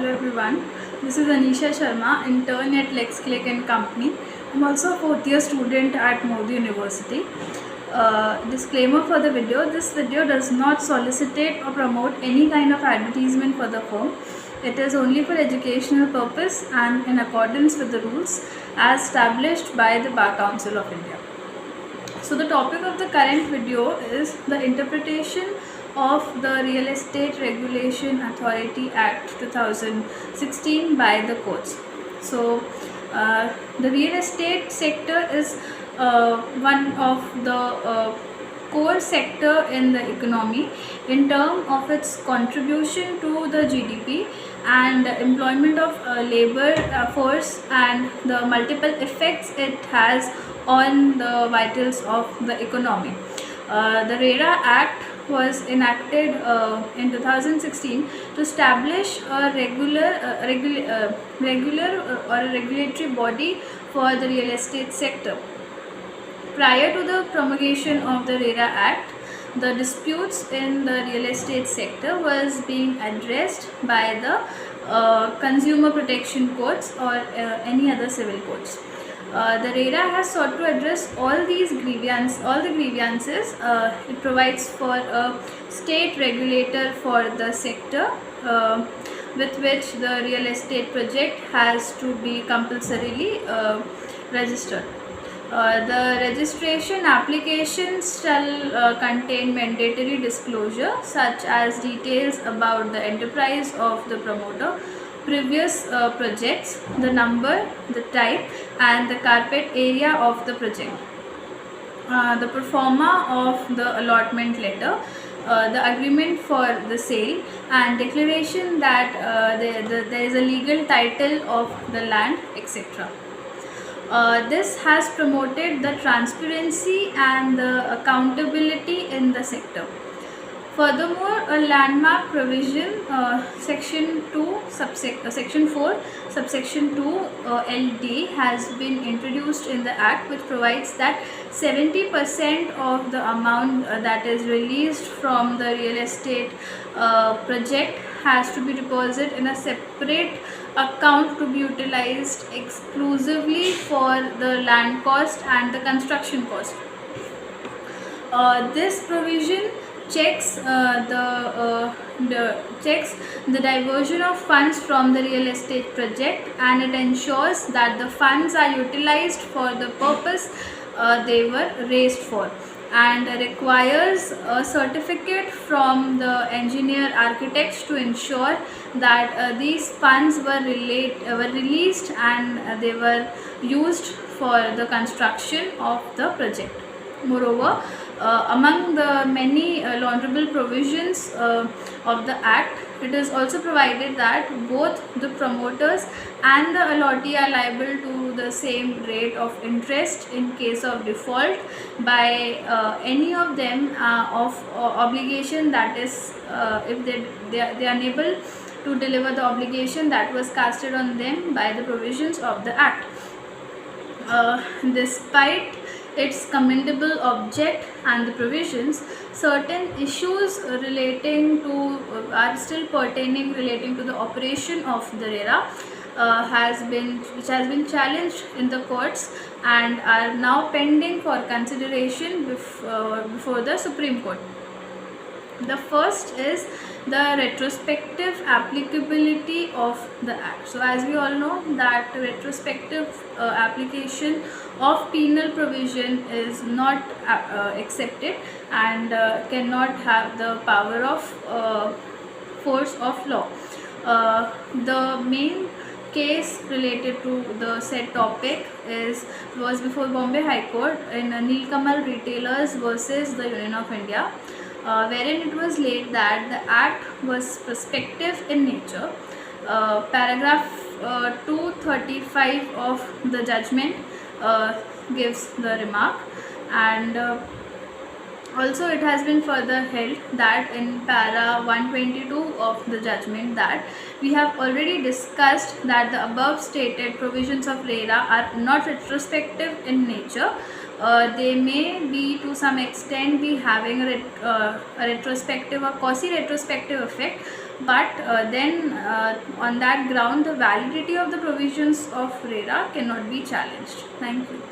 Hello everyone, this is Anisha Sharma, intern at LexClick and Company. I'm also a fourth year student at Modi University. Disclaimer for the video, this video does not solicitate or promote any kind of advertisement for the firm. It is only for educational purpose and in accordance with the rules as established by the Bar Council of India. So the topic of the current video is the interpretation of the Real Estate Regulation Authority Act 2016 by the courts. So the real estate sector is one of the core sector in the economy in terms of its contribution to the GDP and employment of labor force and the multiple effects it has on the vitals of the economy. The RERA Act was enacted in 2016 to establish a regulatory body for the real estate sector. Prior to the promulgation of the RERA Act, the disputes in the real estate sector was being addressed by the consumer protection courts or any other civil courts. The RERA has sought to address all the grievances. It provides for a state regulator for the sector with which the real estate project has to be compulsorily registered. The registration applications shall contain mandatory disclosure such as details about the enterprise of the promoter, previous projects, the number, the type and the carpet area of the project, the pro forma of the allotment letter, the agreement for the sale and declaration that there is a legal title of the land, etc. This has promoted the transparency and the accountability in the sector. Furthermore, a landmark provision, section 4, subsection 2 LD has been introduced in the Act, which provides that 70% of the amount that is released from the real estate project has to be deposited in a separate account to be utilized exclusively for the land cost and the construction cost. This provision checks the diversion of funds from the real estate project, and it ensures that the funds are utilized for the purpose they were raised for, and requires a certificate from the engineer architects to ensure that these funds were released and they were used for the construction of the project. Moreover, among the many laudable provisions of the Act, it is also provided that both the promoters and the allottee are liable to the same rate of interest in case of default by any of them of obligation, that is if they are unable to deliver the obligation that was casted on them by the provisions of the Act. Despite its commendable object and the provisions, certain issues relating to are still pertaining relating to the operation of the RERA which has been challenged in the courts and are now pending for consideration before the Supreme Court. The first is the retrospective applicability of the Act. So as we all know that retrospective application of penal provision is not accepted and cannot have the power of force of law. The main case related to the said topic was before Bombay High Court in Nilkamal Retailers versus the Union of India, wherein it was laid that the Act was prospective in nature. Paragraph 235 of the judgment gives the remark, and also it has been further held that in para 122 of the judgment that we have already discussed that the above stated provisions of RERA are not retrospective in nature. They may be to some extent be having a retrospective or quasi-retrospective effect, but then on that ground the validity of the provisions of RERA cannot be challenged. Thank you.